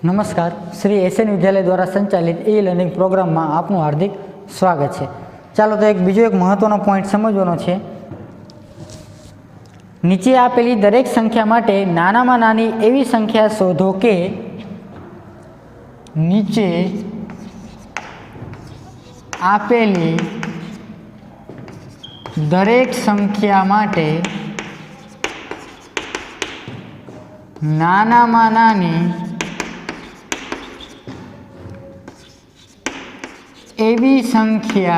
नमस्कार। श्री एसएन विद्यालय द्वारा संचालित ई लर्निंग प्रोग्राम में आपનું हार्दिक स्वागत है। चलो तो एक बीजो एक महत्वनो पॉइंट समझवानो छे। नीचे आपेली दरेक संख्या माटे नानामां नानी एवी संख्या शोधो के नीचे आपेली दरेक संख्या माटे नानामां नानी एवी संख्या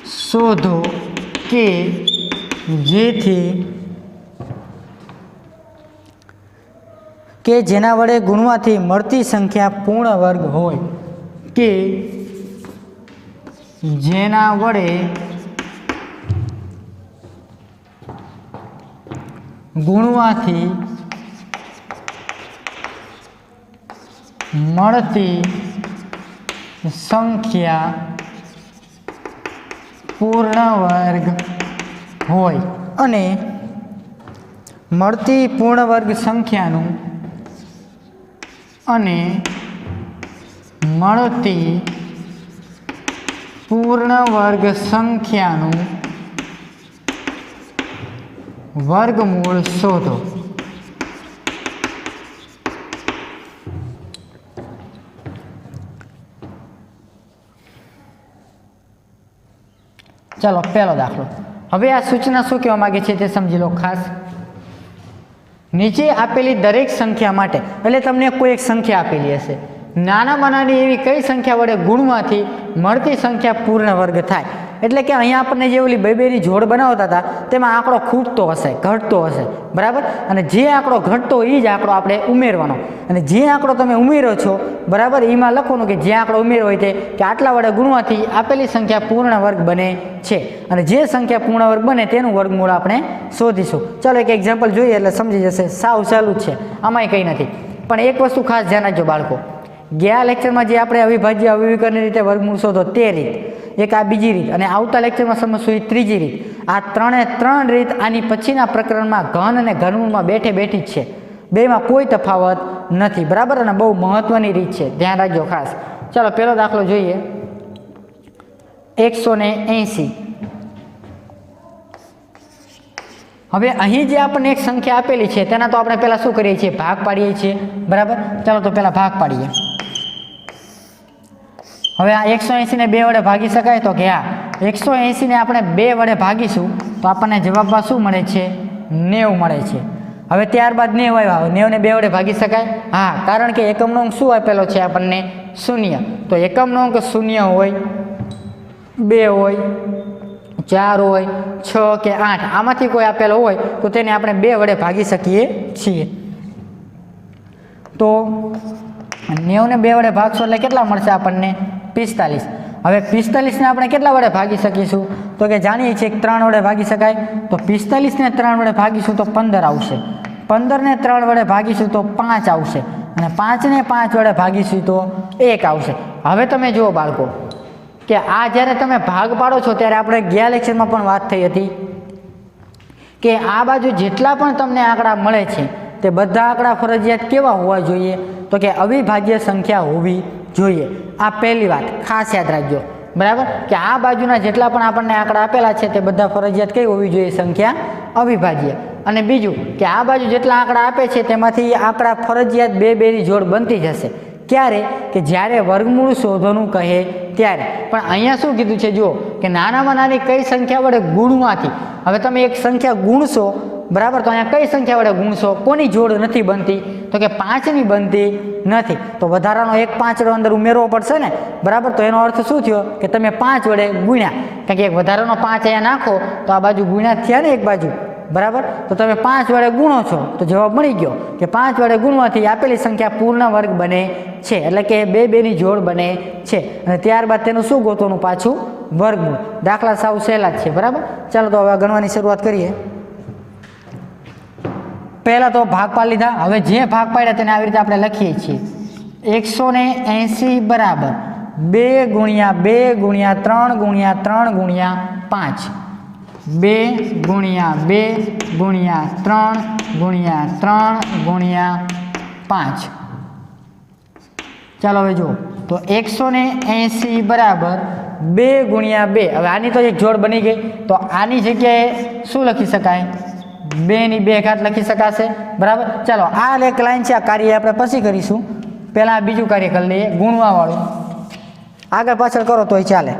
शोधो के जेना वडे गुणवाथी मळती संख्या पूर्ण वर्ग होय के जेना वडे गुणवाथी मळती संख्या पूर्ण वर्ग होय अने मळती पूर्ण वर्ग संख्यानुं अने मळती पूर्ण वर्ग संख्यानुं वर्गमूळ शोधो। चलो पहलो दाखलो। हवे आ सूचना शू कहेवा मांगे छे ते समजी लो खास। नीचे आपेली दरेक संख्या माटे एटले तमने कोई एक संख्या आपेली हशे, नानामां नानी एवी कई संख्या वडे गुणवाथी मळती संख्या पूर्ण वर्ग थाय। एटले के अहींया आपणे जे ओली बेबेनी जोड़ बनावता हता तेमां आंकड़ो खूटतो हशे, घटतो हशे, बराबर। अने जे आंकड़ो घटतो ई ज आंकड़ो आपणे उमेरवानो अने जे आंकड़ो तमे उमेरो छो, बराबर, एमां लखवानुं के जे आंकड़ो उमेर्यो होय ते के आटला वडे गुणवाथी आपेली संख्या पूर्ण वर्ग बने छे अने जे संख्या पूर्ण वर्ग बने तेनुं वर्गमूळ आपणे शोधीशुं। चलो एक एक्जाम्पल जोईए એટલે समजी जशे। साव सहेલું જ છે, આમાંય કંઈ નથી। પણ એક વસ્તુ ખાસ ધ્યાન રાખજો બાળકો, ગયા લેક્ચરમાં જે આપણે અવિભાજ્ય અવિભાજ્યની રીતે વર્ગમૂળ શોધો તે રીત, एक आ बीजी रीत, और आवता लेक्चर में समझशुं तीजी रीत। आ त्रे त्रण रीत आनी पछीना प्रकरण में घन और घनमूळ में बैठे बैठी ज छे, बे में कोई तफावत नहीं, बराबर। और बहु महत्वनी रीत है, ध्यान रखो खास। चलो पहलो दाखलो जोईए। 180। हवे अहीं जे आपने एक संख्या आपेली है तेना तो आपणे पहला शुं करीए छीए, भाग पाडीए छीए, बराबर। चलो तो पहला भाग पाडीए। हवे आ 180 ने 2 वडे भागी शकाय तो कि हाँ, 180 ने आपणे 2 वडे भागीशुं तो आपणे जवाबमां शुं मळे छे, 90 मळे छे। हवे त्यारबाद 90 आव्या, 90 ने 2 वडे भागी शकाय? हाँ, कारण के एकमनो अंक शुं आपेलो छे आपणने, 0। तो एकमनो अंक 0 होय, 2 होय, 4 होय, 6 के 8 आमांथी कोई आपेलो होय तो तेने आपणे 2 वडे भागी शकीए छीए। तो 90 ने 2 वडे भागशो એટલે કેટલા મળશે આપણને? 45। હવે 45 ને આપણે કેટલા વડે ભાગી શકીશું? તો કે જાણીએ છીએ કે 3 વડે ભાગી શકાય, તો 45 ને 3 વડે ભાગીશું તો 15 આવશે, 15 ને 3 વડે ભાગીશું તો 5 આવશે, અને 5 ને 5 વડે ભાગીશું તો 1 આવશે। હવે તમે જુઓ બાળકો કે આ જ્યારે તમે ભાગ પાડો છો ત્યારે આપણે ગયા લેક્ચરમાં પણ વાત થઈ હતી કે આ બાજુ જેટલા પણ તમને આંકડા મળે છે તે બધા આંકડા ફરજિયાત કેવા હોવા જોઈએ? તો કે અવિભાજ્ય સંખ્યા હોવી જોઈએ। આ પહેલી વાત ખાસ યાદ રાખજો, બરાબર, કે આ બાજુના જેટલા પણ આપણને આંકડા આપેલા છે તે બધા ફરજિયાત કઈ હોવી જોઈએ? સંખ્યા અવિભાજ્ય। અને બીજું કે આ બાજુ જેટલા આંકડા આપે છે તેમાંથી આંકડા ફરજિયાત બે બેની જોડ બનતી જશે। ક્યારે? કે જ્યારે વર્ગમૂળ શોધવાનું કહે ત્યારે। પણ અહીંયા શું કીધું છે જુઓ કે નાનામાં નાની કઈ સંખ્યા વડે ગુણવાથી, હવે તમે એક સંખ્યા ગુણશો, બરાબર, તો અહીંયા કઈ સંખ્યા વડે ગુણશો? કોની જોડ નથી બનતી? તો કે 5ની બનતી નથી, તો વધારાનો એક 5 અંદર ઉમેરવો પડશે ને, બરાબર। તો એનો અર્થ શું થયો કે તમે 5 વડે ગુણ્યા, કારણ કે એક વધારાનો 5 અહીંયા નાખો તો આ બાજુ ગુણ્યા થયા ને એક બાજુ, બરાબર। તો તમે 5 વડે ગુણો છો તો જવાબ મળી ગયો કે 5 વડે ગુણવાથી આપેલી સંખ્યા પૂર્ણ વર્ગ બને છે, એટલે કે બે બેની જોડ બને છે। અને ત્યારબાદ તેનું શું ગોતવાનું? પાછું વર્ગમૂળ। દાખલા સાવ સહેલા જ છે, બરાબર। ચાલો તો હવે ગણવાની શરૂઆત કરીએ। પહેલા તો ભાગ પાડી લીધા। હવે જે ભાગ પાડ્યા તેને આવી રીતે આપણે લખીએ છીએ। 180 બરાબર 2 ગુણ્યા 2 ગુણ્યા 3 ગુણ્યા 3 ગુણ્યા 5 2 ગુણ્યા 2 ગુણ્યા 3 ગુણ્યા 3 ગુણ્યા 5. ચાલો હવે જુઓ તો 180 બરાબર 2 ગુણ્યા 2. હવે આની તો એક જોડ બની ગઈ, તો આની જગ્યાએ શું લખી શકાય? 2 ની 2 ઘાત લખી શકાશે. બરાબર. ચાલો આ એક લાઈન છે, આ કાર્ય આપણે પછી કરીશું. પહેલાં બીજું કાર્ય કરી લઈએ, ગુણવાવાળું. આગળ પાછળ કરો તોય ચાલે.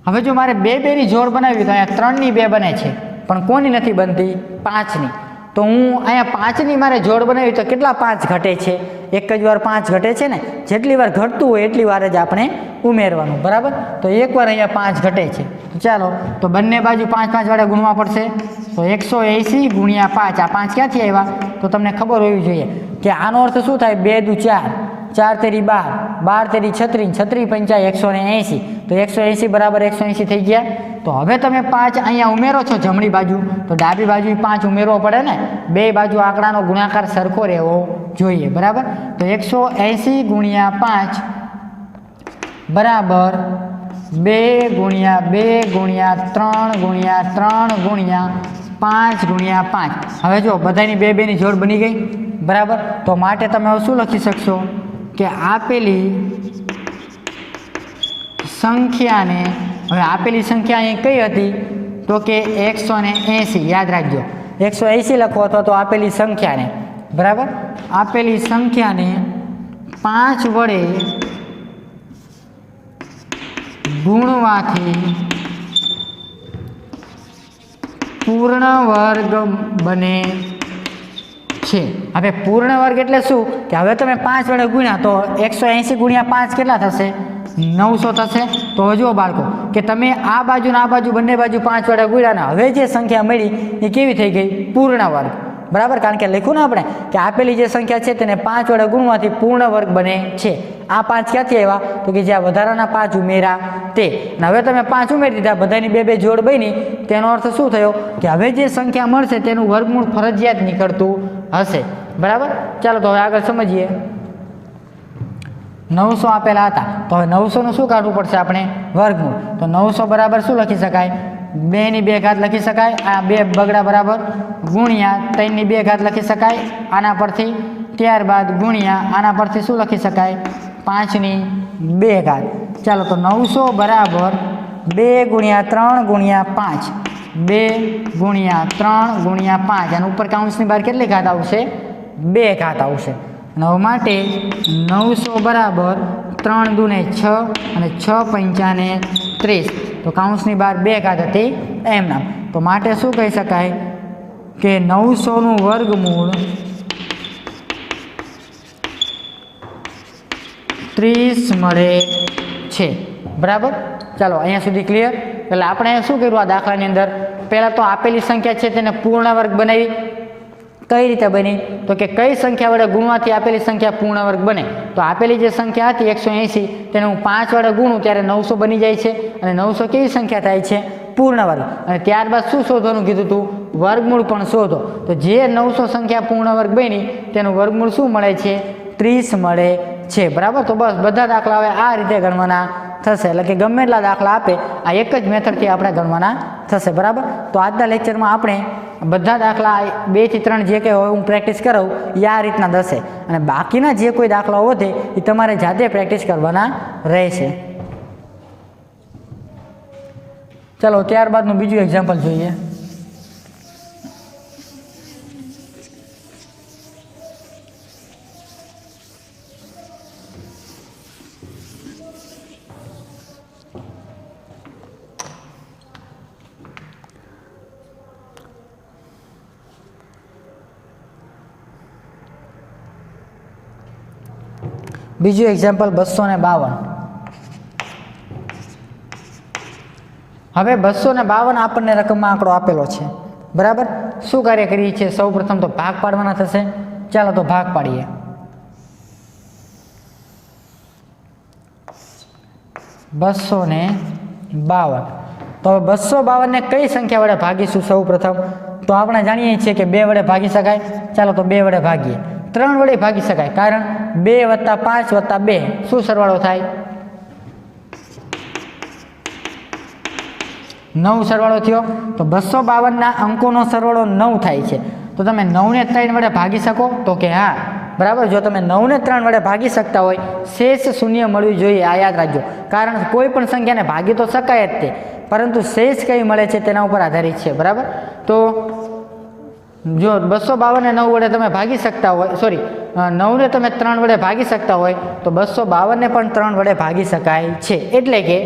હવે જો મારે 2 ની જોડ બનાવી તો અહીંયા 3 ની 2 બને છે, પણ કોની નથી બનતી? 5 ની. તો હું અહીંયા 5 ની મારે જોડ બનાવી તો કેટલા 5 ઘટે છે? એક જ વાર 5 ઘટે છે ને. જેટલી વાર ઘટતું હોય એટલી વાર જ આપણે ઉમેરવાનું. બરાબર. તો એકવાર અહીંયા 5 ઘટે છે. તો ચાલો તો બંને બાજુ 5 5 વડે ગુણવા પડશે. તો 180 ગુણ્યા 5. આ 5 ક્યાંથી આવ્યા? તો તમને ખબર હોવી જોઈએ કે આનો અર્થ શું થાય? 2 દુ 4, 4 તેરી 12, 12 તેરી 36, 36 પંચા 180. તો 180 બરાબર 180 થઈ ગયા. તો હવે તમે 5 અહીંયા ઉમેરો છો જમણી બાજુ, તો ડાબી બાજુ 5 ઉમેરવો પડે ને. બે બાજુ આંકડાનો ગુણાકાર સરખો રહેવો જોઈએ. બરાબર. તો 180 ગુણ્યા 5 બરાબર 2 ગુણ્યા 2 ગુણ્યા 3 ગુણ્યા 3 ગુણ્યા 5 ગુણ્યા 5. હવે જો બધાની 2 ની જોડ બની ગઈ. બરાબર. તો માટે તમે હવે શું લખી શકશો કે આપેલી સંખ્યાને, હવે આપેલી સંખ્યા અહીં કઈ હતી? તો કે 180. યાદ રાખજો, 180 લખો અથવા તો આપેલી સંખ્યાને. બરાબર. આપેલી સંખ્યાને 5 વડે ગુણવાથી પૂર્ણ વર્ગ બને છે. હવે પૂર્ણ વર્ગ એટલે શું? કે હવે તમે 5 વડે ગુણ્યા તો 180 ગુણ્યા 5 કેટલા થશે? 900 થશે. તો જુઓ બાળકો કે તમે આ બાજુ ને આ બાજુ બંને બાજુ 5 વડે ગુણ્યા ને હવે જે સંખ્યા મળી એ કેવી થઈ ગઈ? પૂર્ણ વર્ગ. બરાબર. કારણ કે લખ્યું ને આપણે કે આપેલી જે સંખ્યા છે તેને 5 વડે ગુણવાથી પૂર્ણ વર્ગ બને છે. આ 5 ક્યાંથી આવ્યા? તો કે જ્યાં વધારાના 5 ઉમેર્યા તે. હવે તમે 5 ઉમેરી દીધા, બધાની 2 જોડ બની. તેનો અર્થ શું થયો? કે હવે જે સંખ્યા મળશે તેનું વર્ગમૂળ ફરજિયાત નીકળતું હશે. બરાબર. ચાલો તો હવે આગળ સમજીએ. 900 આપેલા હતા, તો હવે 900 નું શું કાઢવું પડશે આપણે? વર્ગમૂળ. તો 900 બરાબર શું લખી શકાય? 2 ની 2 ઘાત લખી શકાય. આ 2 બગડા બરાબર ગુણ્યા 3 ની 2 ઘાત લખી શકાય આના પરથી. ત્યારબાદ ગુણ્યા આના પરથી શું લખી શકાય? 5 ની 2 ઘાત. ચાલો તો 900 બરાબર 2 ગુણ્યા 3 ગુણ્યા 5. 2 ગુણ્યા 3 ગુણ્યા 5. અને ઉપર કાઉન્સની બહાર કેટલી ઘાત આવશે? 2 ઘાત આવશે. અને હવે માટે 900 બરાબર 3 દુને 6 અને 6 પંચાને 30. તો કાઉન્સની બહાર 2 ઘાત હતી એમ નામ. તો માટે શું કહી શકાય કે 900 નું વર્ગમૂળ 30 મળે છે. બરાબર. ચાલો અહીંયા સુધી ક્લિયર. એટલે આપણે અહીંયા શું કર્યું? આ દાખલાની અંદર પહેલાં તો આપેલી સંખ્યા છે તેને પૂર્ણ વર્ગ બનાવી. કઈ રીતે બની? તો કે કઈ સંખ્યા વડે ગુણવાથી આપેલી સંખ્યા પૂર્ણ વર્ગ બને? તો આપેલી જે સંખ્યા હતી 180 તેને હું 5 વડે ગુણું ત્યારે 900 બની જાય છે. અને 900 કેવી સંખ્યા થાય છે? પૂર્ણ વર્ગ. અને ત્યારબાદ શું શોધવાનું કીધું હતું? વર્ગમૂળ પણ શોધો. તો જે 900 સંખ્યા પૂર્ણ વર્ગ બની તેનું વર્ગમૂળ શું મળે છે? 30 મળે છે. બરાબર. તો બસ બધા દાખલા હવે આ રીતે ગણવાના થશે. એટલે કે ગમે એટલા દાખલા આપે આ એક જ મેથડથી આપણે ગણવાના થશે. બરાબર. તો આજના લેક્ચરમાં આપણે બધા દાખલા 2 થી 3 જે કંઈ હોય હું પ્રેક્ટિસ કરાવું એ આ રીતના દસે. અને બાકીના જે કોઈ દાખલાઓ વધે એ તમારે જાતે પ્રેક્ટિસ કરવાના રહેશે. ચાલો ત્યારબાદનું બીજું એક્ઝામ્પલ જોઈએ. બીજું એક્ઝામ્પલ 252. હવે 252 આપણને રકમમાં આંકડો આપેલો છે. બરાબર. શું કાર્ય કરીએ છીએ? સૌ પ્રથમ તો ભાગ પાડવાના થશે. ચાલો તો ભાગ પાડીએ. $252. તો 252 ને કઈ સંખ્યા વડે ભાગીશું? સૌ પ્રથમ તો આપણે જાણીએ છીએ કે 2 વડે ભાગી શકાય. ચાલો તો 2 વડે ભાગીએ. 3 વડે ભાગી શકાય, કારણ 2 + 5 + 2 શું સરવાળો થાય? 9 સરવાળો થયો તો 252ના અંકોનો સરવાળો 9 થાય છે. તો તમે 9ને 3 વડે ભાગી શકો તો કે હા, બરાબર. જો તમે 9ને 3 વડે ભાગી શકતા હોય શેષ શૂન્ય મળવી જોઈએ, આ યાદ રાખજો. કારણ કોઈ પણ સંખ્યાને ભાગી તો શકાય જ તે, પરંતુ શેષ કઈ મળે છે તેના ઉપર આધારિત છે, બરાબર. તો જો 252ને 9 વડે તમે ભાગી શકતા હોય, સોરી 9ને તમે 3 વડે ભાગી શકતા હોય તો 252ને પણ 3 વડે ભાગી શકાય છે. એટલે કે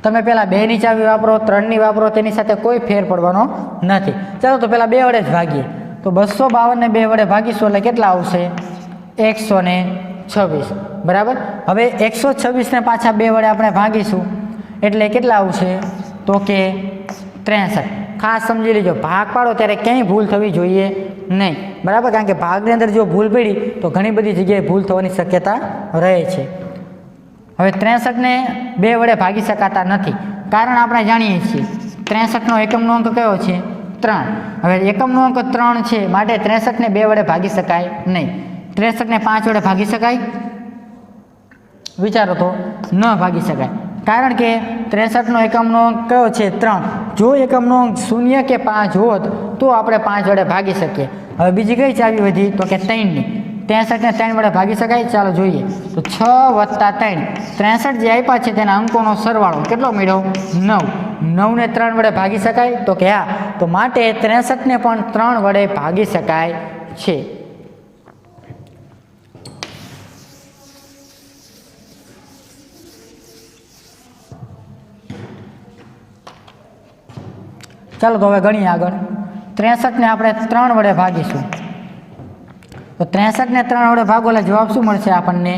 તમે પહેલાં 2ની ચાવી વાપરો, 3ની વાપરો, તેની સાથે કોઈ ફેર પડવાનો નથી. ચાલો તો પહેલાં 2 વડે જ ભાગીએ. તો 252ને 2 વડે ભાગીશું એટલે કેટલા આવશે? 126, બરાબર. હવે 126ને પાછા 2 વડે આપણે ભાગીશું એટલે કેટલા આવશે? તો કે 63. ખાસ સમજી લેજો, ભાગ પાડો ત્યારે ક્યાંય ભૂલ થવી જોઈએ નહીં, બરાબર. કારણ કે ભાગની અંદર જો ભૂલ પડી તો ઘણી બધી જગ્યાએ ભૂલ થવાની શક્યતા રહે છે. હવે 63ને 2 વડે ભાગી શકાતા નથી, કારણ આપણે જાણીએ છીએ 63નો એકમનો અંક કયો છે? 3. હવે એકમનો અંક 3 છે, માટે 63ને 2 વડે ભાગી શકાય નહીં. 63ને 5 વડે ભાગી શકાય? વિચારો તો, ન ભાગી શકાય. કારણ કે 63નો એકમનો અંક કયો છે? 3. જો એકમનો અંક 0 કે 5 હોત તો આપણે 5 વડે ભાગી શકીએ. હવે બીજી કઈ ચાવી વધી? તો કે 3ની. 63ને 3 વડે ભાગી શકાય? ચાલો જોઈએ. તો 6 + 3, 63 જે આપ્યા છે તેના અંકોનો સરવાળો કેટલો મળ્યો? 9. 9ને 3 વડે ભાગી શકાય? તો કે હા. તો માટે 63ને પણ 3 વડે ભાગી શકાય છે. ચાલો તો હવે ગણીએ આગળ. 63ને આપણે 3 વડે ભાગીશું. તો 63ને 3 વડે ભાગો એટલે જવાબ શું મળશે આપણને?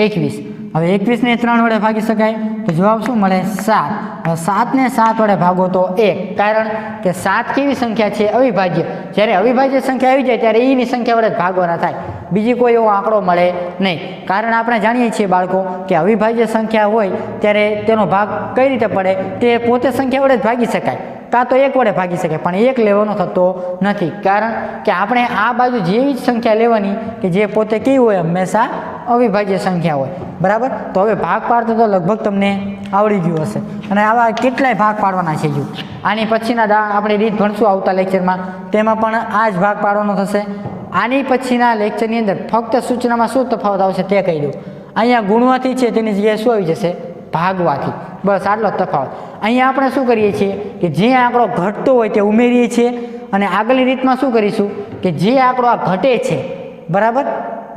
21. હવે 21ને 3 વડે ભાગી શકાય તો જવાબ શું મળે? 7. હવે 7ને 7 વડે ભાગો તો 1. કારણ કે 7 કેવી સંખ્યા છે? અવિભાજ્ય. જ્યારે અવિભાજ્ય સંખ્યા આવી જાય ત્યારે એની સંખ્યા વડે ભાગવાના થાય, બીજી કોઈ એવો આંકડો મળે નહીં. કારણ આપણે જાણીએ છીએ બાળકો કે અવિભાજ્ય સંખ્યા હોય ત્યારે તેનો ભાગ કઈ રીતે પડે? તે પોતે સંખ્યા વડે જ ભાગી શકાય, કાં તો 1 વડે ભાગી શકાય, પણ 1 લેવાનો થતો નથી. કારણ કે આપણે આ બાજુ જેવી જ સંખ્યા લેવાની કે જે પોતે કેવી હોય? હંમેશા અવિભાજ્ય સંખ્યા હોય, બરાબર. તો હવે ભાગ પાડતો તો લગભગ તમને આવડી ગયું હશે. અને આવા કેટલાય ભાગ પાડવાના છે. જો આની પછીના આપણે રીત ભણશું આવતા લેક્ચરમાં, તેમાં પણ આ જ ભાગ પાડવાનો થશે. આની પછીના લેક્ચરની અંદર ફક્ત સૂચનામાં શું તફાવત આવશે તે કહી દઉં. અહીંયા ગુણવાથી છે તેની જગ્યાએ શું આવી જશે? ભાગવાથી. બસ આટલો તફાવત. અહીંયા આપણે શું કરીએ છીએ કે જે આંકડો ઘટતો હોય તે ઉમેરીએ છીએ, અને આગળની રીતમાં શું કરીશું કે જે આંકડો આ ઘટે છે, બરાબર,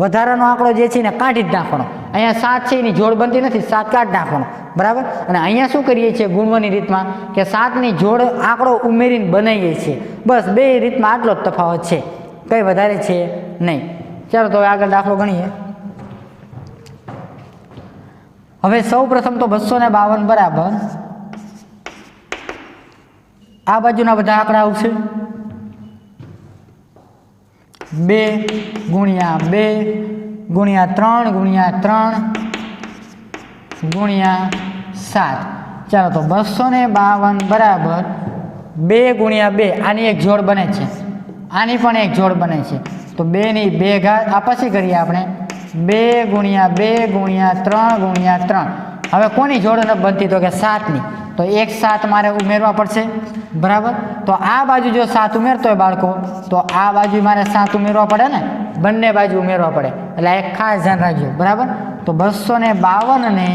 વધારાનો આંકડો જે છે એને કાઢી જ નાખવાનો. અહીંયા 7 છે એની જોડ બનતી નથી, 7 કાઢી નાખવાનો, બરાબર. અને અહીંયા શું કરીએ છીએ ગુણવાની રીતમાં કે 7ની જોડ આંકડો ઉમેરીને બનાવીએ છીએ. બસ બે રીતમાં આટલો જ તફાવત છે, કંઈ વધારે છે નહીં. ચાલો તો હવે આગળ દાખલો ગણીએ. હવે સૌ પ્રથમ તો 252 બરાબર આ બાજુના બધા આંકડા આવશે 2 ગુણ્યા 2 ગુણ્યા 3 ગુણ્યા 3 ગુણ્યા 7. ચાલો તો 252 બરાબર 2 ગુણ્યા 2, આની એક જોડ બને છે, આની પણ એક જોડ બને છે. તો 2ની 2 ઘાત આ પછી કરીએ આપણે 2 ગુણ્યા 2 ગુણ્યા 3 ગુણ્યા 3. હવે કોની જોડ ન બનતી? તો કે 7ની. તો એક 7 મારે ઉમેરવા પડશે, બરાબર. તો આ બાજુ જો 7 ઉમેરતો હોય બાળકો તો આ બાજુ મારે 7 ઉમેરવા પડે ને, બંને બાજુ ઉમેરવા પડે. એટલે એક ખાસ ધ્યાન રાખજો, બરાબર. તો 252ને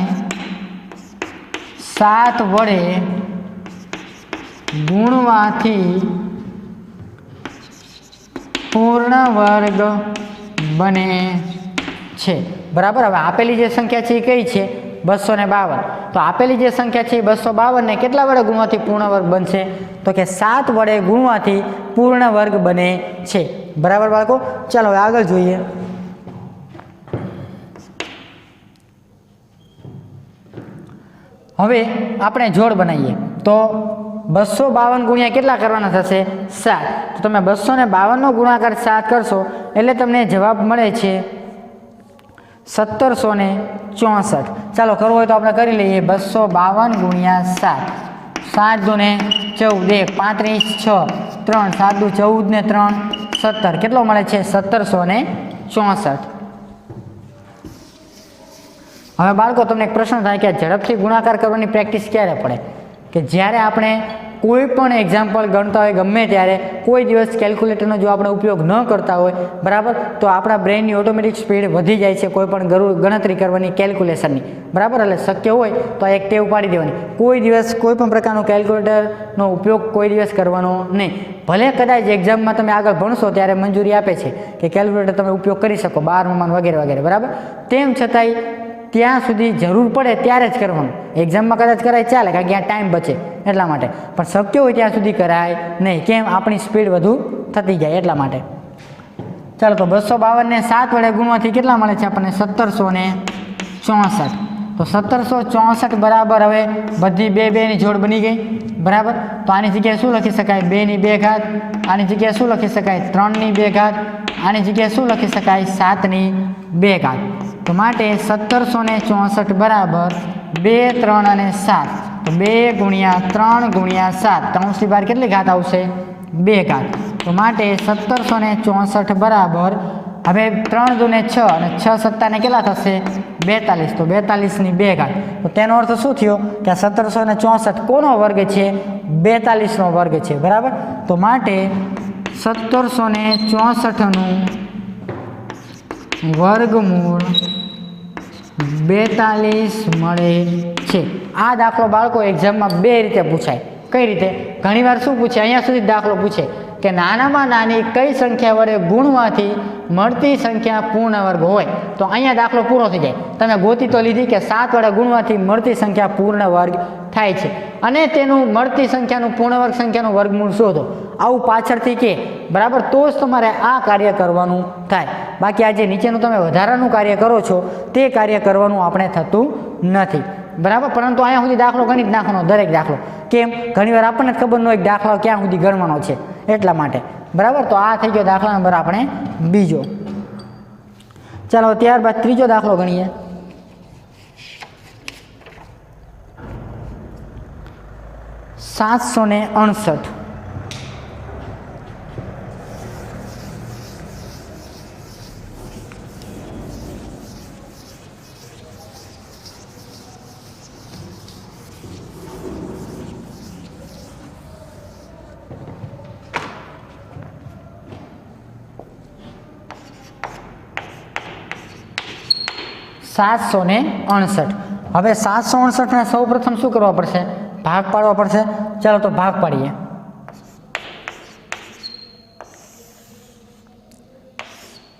7 વડે ગુણવાથી પૂર્ણ વર્ગ બને છે, બરાબર. હવે આપેલી જે સંખ્યા છે એ કઈ છે? 252. તો આપેલી જે સંખ્યા છે 252 ને કેટલા વડે ગુણવાથી પૂર્ણ વર્ગ બનશે? તો કે 7 વડે ગુણવાથી પૂર્ણ વર્ગ બને છે, બરાબર બાળકો. ચાલો હવે આગળ જોઈએ. હવે આપણે જોડ બનાવીએ. તો 252 ગુણ્યા કેટલા કરવાના થશે? 7. તો તમે 252 નો ગુણાકાર 7 કરશો એટલે તમને જવાબ મળે છે 1764. ચાલો કરવો હોય તો આપણે કરી લઈએ. 252 ગુણ્યા 7, 7 દુને 14, 1 35, 6 3 7 દુ 14 ને 3 17. કેટલો મળે છે? 1764. હવે બાળકો તમને એક પ્રશ્ન થાય કે ઝડપથી ગુણાકાર કરવાની પ્રેક્ટિસ ક્યારે પડે? કે જ્યારે આપણે કોઈ પણ એક્ઝામ્પલ ગણતા હોય ગમે ત્યારે કોઈ દિવસ કેલ્ક્યુલેટરનો જો આપણે ઉપયોગ ન કરતા હોય બરાબર, તો આપણા બ્રેઇનની ઓટોમેટિક સ્પીડ વધી જાય છે કોઈ પણ ગણતરી કરવાની કેલ્ક્યુલેશનની, બરાબર. એટલે શક્ય હોય તો આ એક ટેવ પાડી દેવાની, કોઈ દિવસ કોઈ પણ પ્રકારનું કેલ્ક્યુલેટરનો ઉપયોગ કોઈ દિવસ કરવાનો નહીં. ભલે કદાચ એક્ઝામમાં તમે આગળ ભણશો ત્યારે મંજૂરી આપે છે કે કેલ્ક્યુલેટર તમે ઉપયોગ કરી શકો 12માં વગેરે વગેરે, બરાબર. તેમ છતાંય ત્યાં સુધી જરૂર પડે ત્યારે જ કરવાનું. એક્ઝામમાં કદાચ કરાય ચાલે કારણ કે ત્યાં ટાઈમ બચે એટલા માટે, પણ શક્ય હોય ત્યાં સુધી કરાય નહીં. કેમ? આપણી સ્પીડ વધુ થતી જાય એટલા માટે. ચાલો તો 252 ને 7 વડે ગુણવાથી કેટલા મળે છે આપણને? 1764. તો 1764 બરાબર હવે બધી બે બેની જોડ બની ગઈ, બરાબર. તો આની જગ્યાએ શું લખી શકાય? 2 ની 2 ઘાત. આની જગ્યાએ શું લખી શકાય? 3 ની 2 ઘાત. આની જગ્યાએ શું લખી શકાય? 7 ની 2 ઘાત. તો માટે 1764 બરાબર 2, 3 અને 7. તો 2 ગુણ્યા 3 ગુણ્યા 7, 3 ની બહાર કેટલી ઘાત આવશે? 2 ઘાત. તો માટે 1764 બરાબર હવે 3 દુ ને 6 અને 6 સત્તા ને કેટલા થશે? 42. તો 42 ની 2 ઘાત. તો તેનો અર્થ શું થયો કે 1764 કોનો વર્ગ છે? 42 નો વર્ગ છે, બરાબર. તો માટે 1764 નું વર્ગમૂળ 42 મળે છે. આ દાખલો બાળકો એક્ઝામમાં બે રીતે પૂછાય. કઈ રીતે? ઘણીવાર શું પૂછે, અહીંયા સુધી દાખલો પૂછે કે નાનામાં નાની કઈ સંખ્યા વડે ગુણવાથી મળતી સંખ્યા પૂર્ણ વર્ગ હોય. તો અહીંયા દાખલો પૂરો થઈ જાય. તમે ગોતી તો લીધી કે 7 વડે ગુણવાથી મળતી સંખ્યા પૂર્ણ વર્ગ થાય છે અને તેનું મળતી સંખ્યાનું પૂર્ણ વર્ગ સંખ્યાનું વર્ગમૂળ શોધો. આવું પાછળથી કે બરાબર, તો જ તમારે આ કાર્ય કરવાનું થાય. બાકી આ જે નીચેનું તમે વધારાનું કાર્ય કરો છો તે કાર્ય કરવાનું આપણે થતું નથી, બરાબર. પરંતુ અહીંયા સુધી દાખલો ગણી જ નાખવાનો, દરેક દાખલો. કેમ? ઘણીવાર આપણને ખબર ન હોય દાખલો ક્યાં સુધી ગણવાનો છે એટલા માટે, બરાબર. તો આ થઈ ગયો દાખલા નંબર આપણે બીજો. ચાલો ત્યારબાદ ત્રીજો દાખલો ગણીએ. 768. હવે 768 ને સૌ પ્રથમ શું કરવા પડશે? ભાગ પાડવા પડશે. ચાલો તો ભાગ પાડીએ.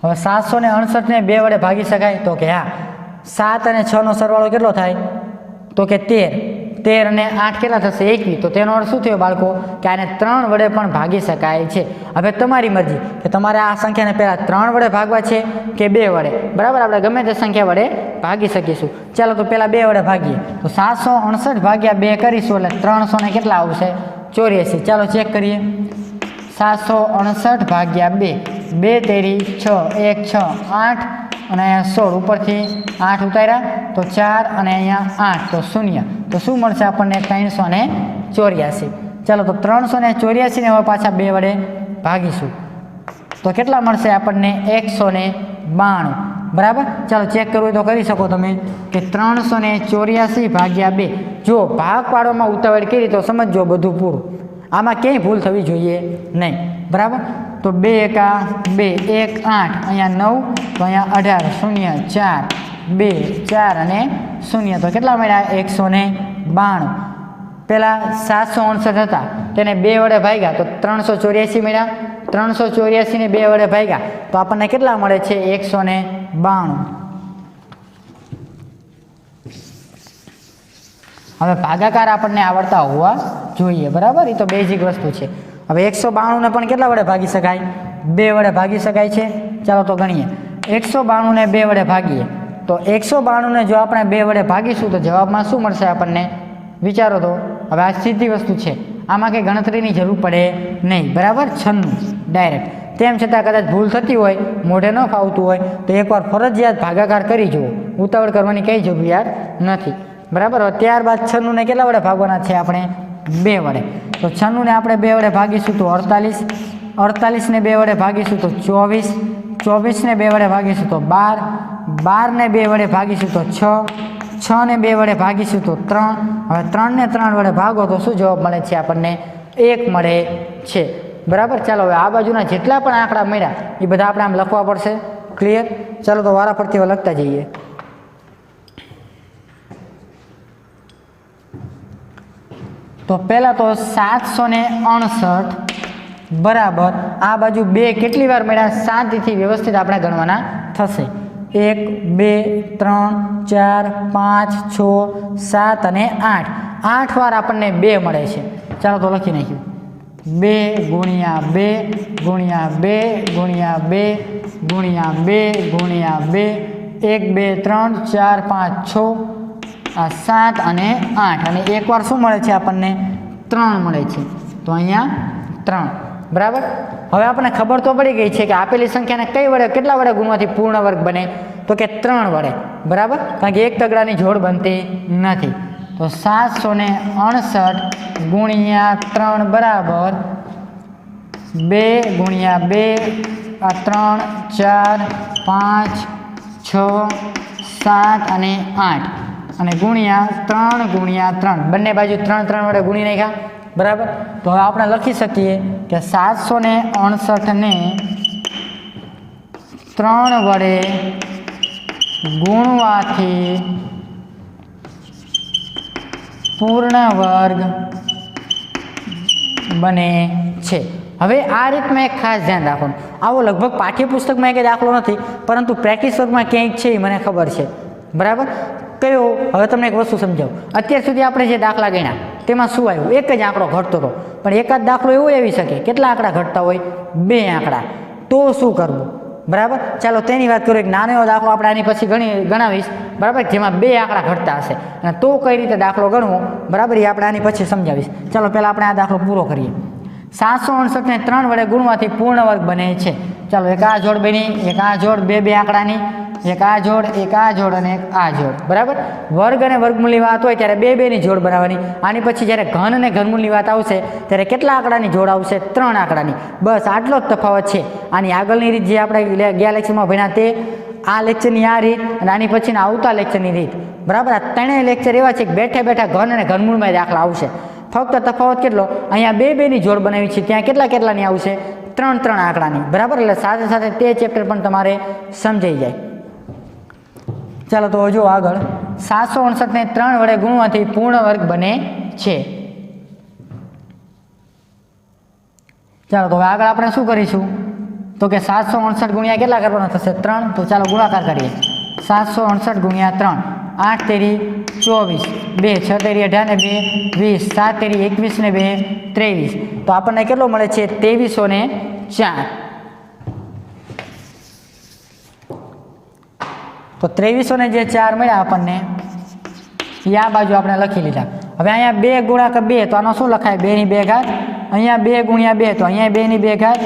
હવે 768 ને 2 વડે ભાગી શકાય? તો કે હા. 7 અને 6 નો સરવાળો કેટલો થાય? તો કે 13. 13 અને 8 કેટલા થશે? 21. તો તેનો અર્થ શું થયો બાળકો? કે આને 3 વડે પણ ભાગી શકાય છે. હવે તમારી મરજી કે તમારે આ સંખ્યાને પહેલાં 3 વડે ભાગવા છે કે 2 વડે, બરાબર. આપણે ગમે તે સંખ્યા વડે ભાગી શકીશું. ચાલો તો પહેલાં 2 વડે ભાગીએ. તો 768 ભાગ્યા 2 કરીશું એટલે 300 ને કેટલા આવશે? 84. ચાલો ચેક કરીએ. 768 ભાગ્યા 2, 2 તેરી 6, 1 6, 8 અને અહીંયા 16 ઉપરથી 8 ઉતાર્યા તો 4 અને અહીંયા 8 તો 0. તો શું મળશે આપણને? 384. ચાલો તો 384 ને હવે પાછા 2 વડે ભાગીશું તો કેટલા મળશે આપણને? 192, બરાબર. ચાલો ચેક કરવું તો કરી શકો તમે કે 384 ભાગ્યા 2. જો ભાગ પાડવામાં ઉતાવળ કરી તો સમજો બધું પૂરું, આમાં ક્યાંય ભૂલ થવી જોઈએ નહીં, બરાબર. તો 2 એકા 2, 1 8, અહીંયા 9 તો અહીંયા 18, 0 4, 2 4 અને 0 તો કેટલા મળ્યા? 192. પહેલાં 768 હતા તેને 2 વડે ભાગ્યા તો 384 મળ્યા. 384 ને 2 વડે ભાગ્યા તો આપણને કેટલા મળે છે? 192. હવે ભાગાકાર આપણને આવડતા હોવા જોઈએ, બરાબર. એ તો બેઝિક વસ્તુ છે. હવે 192 ને પણ કેટલા વડે ભાગી શકાય? 2 વડે ભાગી શકાય છે. ચાલો તો ગણીએ. 192 ને 2 વડે ભાગીએ તો 192 ને જો આપણે 2 વડે ભાગીશું તો જવાબમાં શું મળશે આપણને? વિચારો તો. હવે આ સીધી વસ્તુ છે, આમાં કંઈ ગણતરીની જરૂર પડે નહીં, બરાબર. 96 ડાયરેક્ટ. તેમ છતાં કદાચ ભૂલ થતી હોય, મોઢે ન ફાવતું હોય તો એકવાર ફરજિયાત ભાગાકાર કરી જુઓ. ઉતાવળ કરવાની કંઈ જરૂરિયાત નથી, બરાબર. ત્યારબાદ 96 ને કેટલા વડે ભાગવાના છે આપણે? 2 વડે. તો 96 ને આપણે 2 વડે ભાગીશું તો 48, 48 ને 2 વડે ભાગીશું તો 24, 24 ને 2 વડે ભાગીશું તો 12, 12 ને 2 વડે ભાગીશું તો 6, 6 ને 2 વડે ભાગીશું તો 3, હવે 3 ને 3 વડે ભાગો તો શું જવાબ મળે છે આપણને? 1 મળે છે, બરાબર. ચાલો હવે આ બાજુના જેટલા પણ આંકડા મળ્યા એ બધા આપણે આમ લખવા પડશે. ક્લિયર? ચાલો તો વારા ફરતી લખતા જઈએ. તો પહેલાં તો 769 બરાબર આ બાજુ 2 કેટલી વાર મળ્યા? 7 થી વ્યવસ્થિત આપણે ગણવાના થશે. 1 2 3 4 5 6 7 અને 8, 8 વાર આપણને 2 મળે છે. ચાલો તો લખી નાખ્યું. 2 ગુણ્યા 2 ગુણ્યા 2 ગુણ્યા 2 ગુણ્યા 2 ગુણ્યા 2, 1 2 3 4 5 6 આ 7 અને 8, અને એકવાર શું મળે છે આપણને? 3 મળે છે. તો અહીંયા 3, બરાબર. હવે આપણને ખબર તો પડી ગઈ છે કે આપેલી સંખ્યાને કઈ વડે કેટલા વડે ગુણવાથી પૂર્ણ વર્ગ બને? તો કે 3 વડે, બરાબર. કારણ કે એક તગડાની જોડ બનતી નથી. તો 769 ગુણ્યા 3 બરાબર 2 ગુણ્યા 2 આ 3 4 5 6 7 અને 8, અને ગુણ્યા 3 ગુણ્યા 3, બંને બાજુ 3 3 વડે ગુણી નાખ્યા, બરાબર. તો હવે આપણે લખી શકીએ કે 769 ને 3 વડે ગુણવાથી પૂર્ણ વર્ગ બને છે. હવે આ રીતમાં એક ખાસ ધ્યાન રાખવાનું, આવો લગભગ પાઠ્યપુસ્તકમાં એક દાખલો નથી, પરંતુ પ્રેક્ટિસ વર્કમાં ક્યાંક છે એ મને ખબર છે, બરાબર. કયો? હવે તમને એક વસ્તુ સમજાવું. અત્યાર સુધી આપણે જે દાખલા ગણ્યા તેમાં શું આવ્યું? એક જ આંકડો ઘટતો હતો, પણ એકાદ દાખલો એવો આવી શકે કેટલા આંકડા ઘટતા હોય? 2 આંકડા. તો શું કરવું? બરાબર. ચાલો તેની વાત કરું. એક નાનો એવો દાખલો આપણે આની પછી ગણાવીશ, બરાબર, જેમાં 2 આંકડા ઘટતા હશે, અને તો કઈ રીતે દાખલો ગણવો, બરાબર, એ આપણે આની પછી સમજાવીશ. ચાલો પહેલાં આપણે આ દાખલો પૂરો કરીએ. 769 ને 3 વડે ગુણવાથી પૂર્ણ વર્ગ બને છે. ચાલો એક આ જોડ બની, એક આ જોડ, 2 આંકડાની, એક આ જોડ, એક આ જોડ અને એક આ જોડ, બરાબર. વર્ગ અને વર્ગમૂળની વાત હોય ત્યારે 2 ની જોડ બનાવવાની. આની પછી જ્યારે ઘન અને ઘનમૂળની વાત આવશે ત્યારે કેટલા આંકડાની જોડ આવશે? 3 આંકડાની. બસ આટલો જ તફાવત છે. આની આગળની રીત જે આપણે ગયા લેક્ચરમાં ભણ્યા તે, આ લેક્ચરની આ રીત અને આની પછીના આવતા લેક્ચરની રીત, બરાબર. આ ત્રણેય લેક્ચર એવા છે કે બેઠા બેઠા ઘન અને ઘનમૂળમાં દાખલા આવશે. ફક્ત તફાવત કેટલો? અહીંયા 2 ની જોડ બનાવી છે, ત્યાં કેટલાની આવશે? 3 3 આંકડાની, બરાબર. એટલે સાથે સાથે તે ચેપ્ટર પણ તમારે સમજાઈ જાય. ચાલો તો જો આગળ 769 ને 3 વડે ગુણવાથી પૂર્ણ વર્ગ બને છે. ચાલો તો હવે આગળ આપણે શું કરીશું? તો કે 769 ગુણ્યા કેટલા કરવાના થશે? 3. તો ચાલો ગુણાકાર કરીએ. 769 ગુણ્યા 3, 8 તેરી 24, 2 6 તેરી 18 ને 2 20, 7 તેરી 21 ને 2 23. તો આપણને કેટલો મળે છે? 2304. તો 2304 મળ્યા આપણને, આ બાજુ આપણે લખી લીધા. હવે અહીંયા 2 ગુણાકાર 2, તો આનો શું લખાય? 2 ની 2 ઘાત. અહીંયા 2 ગુણ્યા 2, તો અહીંયા 2 ની 2 ઘાત.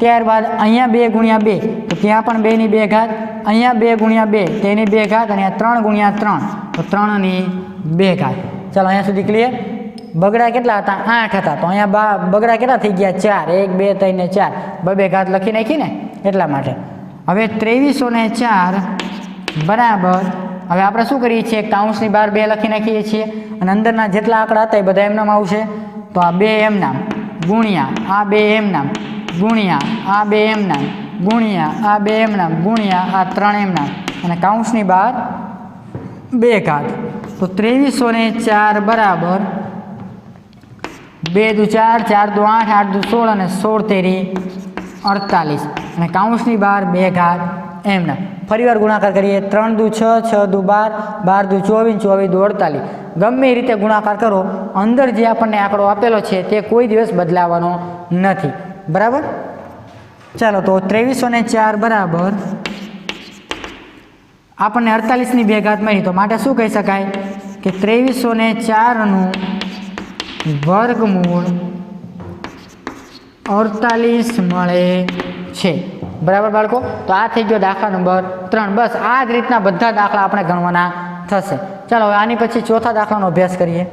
ત્યારબાદ અહીંયા 2 ગુણ્યા 2, તો ત્યાં પણ 2 ની 2 ઘાત. અહીંયા 2 ગુણ્યા 2, તેની 2 ઘાત, અને 3 ગુણ્યા 3, તો 3 ની 2 ઘાત. ચાલો અહીંયા સુધી ક્લિયર. બગડા કેટલા હતા? 8 હતા. તો અહીંયા બગડા કેટલા થઈ ગયા? 4. 1 2 3 ને 4, 2 ઘાત લખી નાખી ને, એટલા માટે. હવે 2304 બરાબર, હવે આપણે શું કરીએ છીએ? કાઉન્સની બહાર 2 લખી નાખીએ છીએ, અને અંદરના જેટલા આંકડા હતા એ બધા એમનામ આવશે. તો આ 2 એમનામ ગુણ્યા આ 2 એમનામ ગુણ્યા આ 2 એમનામ ગુણ્યા આ 2 એમનામ ગુણ્યા આ 3 એમનામ, અને કાઉન્સની બહાર 2 ઘાત. તો 2304 બરાબર 2 દુ 4, 4 દુ 8, 8 દુ 16 અને 16 તેરી 48, અને કાઉન્સની બહાર 2 ઘાત એમના. ફરીવાર ગુણાકાર કરીએ. 3 દુ 6, 6 દુ 12, 12 દુ 24, 24 દુ 48. ગમે એ રીતે ગુણાકાર કરો, અંદર જે આપણને આંકડો આપેલો છે તે કોઈ દિવસ બદલાવાનો નથી, બરાબર. ચાલો તો 2304 બરાબર આપણને 48 ની 2 ઘાત મળી, તો માટે શું કહી શકાય કે 2304 નું વર્ગમૂળ 48 મળે છે, બરાબર બાળકો. તો આ થઈ ગયો દાખલા નંબર 3. બસ આ જ રીતના બધા દાખલા આપણે ગણવાના થશે. ચાલો હવે આની પછી ચોથા દાખલાનો અભ્યાસ કરીએ.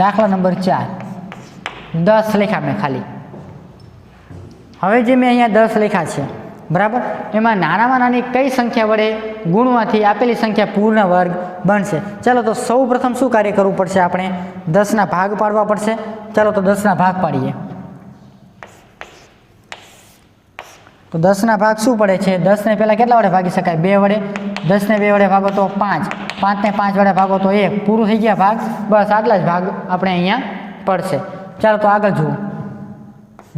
દાખલા નંબર 4 10 લખ્યા મેં ખાલી. હવે જે મેં અહીંયા 10 લખ્યા છે બરાબર, એમાં નાનામાં નાની કઈ સંખ્યા વડે ગુણવાથી આપેલી સંખ્યા પૂર્ણ વર્ગ બનશે? ચાલો તો સૌ પ્રથમ શું કાર્ય કરવું પડશે? આપણે 10ના ભાગ પાડવા પડશે. ચાલો તો 10ના ભાગ પાડીએ. તો 10ના ભાગ શું પડે છે? 10ને પહેલાં કેટલા વડે ભાગી શકાય? 2 વડે. 10ને 2 વડે ભાગો તો 5, 5ને 5 વડે ભાગો તો 1. પૂરું થઈ ગયા ભાગ. બસ આટલા જ ભાગ આપણે અહીંયા પડશે. ચાલો તો આગળ જુઓ.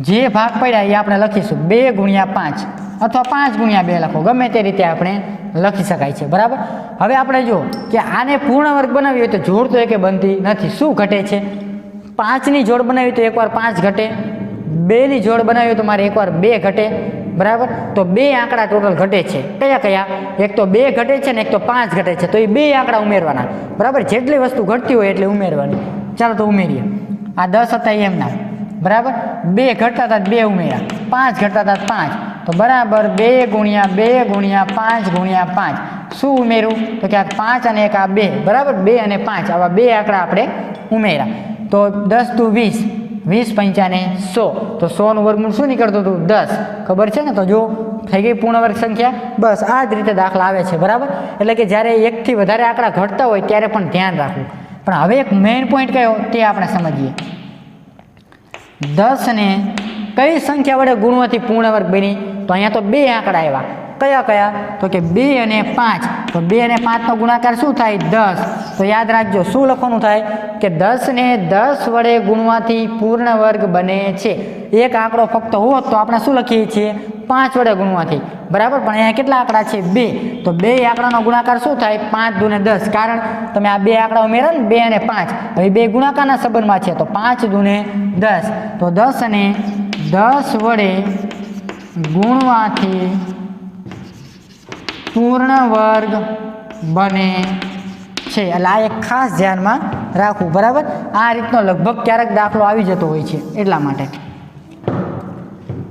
જે ભાગ પડ્યા એ આપણે લખીશું 2 ગુણ્યા 5 અથવા 5 ગુણ્યા 2 લખો, ગમે તે રીતે આપણે લખી શકાય છે બરાબર. હવે આપણે જો કે આને પૂર્ણ વર્ગ બનાવી હોય તો જોડ તો એકે બનતી નથી. શું ઘટે છે? 5ની જોડ બનાવી તો એકવાર 5 ઘટે, 2ની જોડ બનાવી તો મારે એકવાર 2 ઘટે બરાબર. તો 2 આંકડા ટોટલ ઘટે છે. કયા કયા? એક તો 2 ઘટે છે ને એક તો 5 ઘટે છે. તો એ 2 આંકડા ઉમેરવાના બરાબર. જેટલી વસ્તુ ઘટતી હોય એટલે ઉમેરવાની. ચાલો તો ઉમેરીએ. આ 10 હતા એમના બરાબર. 2 ઘટતા હતા 2 ઉમેર્યા, 5 ઘટતા હતા 5. તો બરાબર 2 ગુણ્યા 2 ગુણ્યા 5 ગુણ્યા 5. શું ઉમેર્યું? તો કે આ 5 અને એક આ 2 બરાબર. 2 અને 5 આવા 2 આંકડા આપણે ઉમેર્યા. તો 10 × 20, 20 પંચાને 100. તો 100નું વર્ગમૂળ શું નીકળતું હતું? 10. ખબર છે ને? તો જો થઈ ગઈ પૂર્ણ વર્ગ સંખ્યા. બસ આ જ રીતે દાખલા આવે છે બરાબર. એટલે કે જ્યારે એકથી વધારે આંકડા ઘટતા હોય ત્યારે પણ ધ્યાન રાખવું. પણ હવે એક મેઇન પોઈન્ટ કયો તે આપણે સમજીએ. 10ને કઈ સંખ્યા વડે ગુણવાથી પૂર્ણ વર્ગ બની? તો અહીંયા તો 2 આંકડા આવ્યા. કયા કયા? તો કે 2 અને 5. તો 2 અને 5નો ગુણાકાર શું થાય? 10. તો યાદ રાખજો શું લખવાનું થાય? કે 10ને 10 વડે ગુણવાથી પૂર્ણ વર્ગ બને છે. એક આંકડો ફક્ત હોત તો આપણે શું લખીએ છીએ? 5 વડે ગુણવાથી બરાબર. પણ અહીંયા કેટલા આંકડા છે? 2. તો 2 આંકડાનો ગુણાકાર શું થાય? 5 × 10. કારણ તમે આ 2 આંકડા ઉમેરો ને 2 અને 5, હવે 2 ગુણાકારના સંબંધમાં છે. તો 5 × 10. તો 10ને 10 વડે ગુણવાથી પૂર્ણ વર્ગ બને છે. એટલે આ એક ખાસ ધ્યાનમાં રાખવું બરાબર. આ રીતનો લગભગ ક્યારેક દાખલો આવી જતો હોય છે એટલા માટે.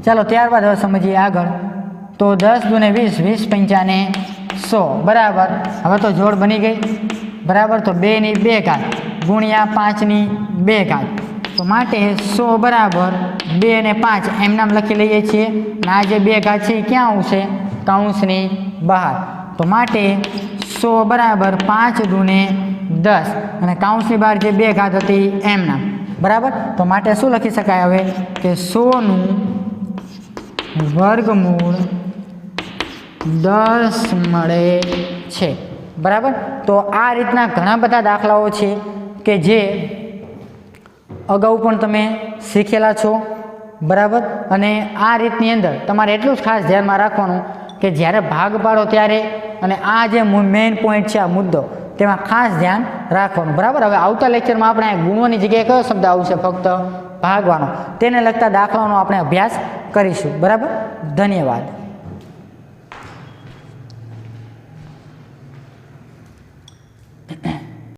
ચાલો ત્યારબાદ હવે સમજીએ આગળ. તો 10 × 20, 20 પંચાને 100 બરાબર. હવે તો જોડ બની ગઈ બરાબર. તો 2ની 2 ઘાત ગુણ્યા 5ની 2 ઘાત. તો માટે 100 બરાબર 2 અને 5 એમ નામ લખી લઈએ છીએ. અને આ જે 2 ઘાત છે એ ક્યાં આવશે? કૌંસની બહાર. તો માટે 100 બરાબર 5 × 10 અને કૌંસની બહાર જે 2 ઘાત હતી એમ નામ બરાબર. તો માટે શું લખી શકાય હવે? કે 100નું વર્ગમૂળ 10 મળે છે બરાબર. તો આ રીતના ઘણા બધા દાખલાઓ છે કે જે અગાઉ પણ તમે શીખેલા છો બરાબર. અને આ રીતની અંદર તમારે એટલું જ ખાસ ધ્યાનમાં રાખવાનું કે જ્યારે ભાગ પાડો ત્યારે અને આ જે મેઇન પોઈન્ટ છે આ મુદ્દો તેમાં ખાસ ધ્યાન રાખવાનું બરાબર. હવે આવતા લેક્ચરમાં આપણે ગુણવાની જગ્યાએ કયો શબ્દ આવશે? ફક્ત ભાગવાનો. તેને લગતા દાખલાઓનો આપણે અભ્યાસ કરીશું બરાબર. ધન્યવાદ.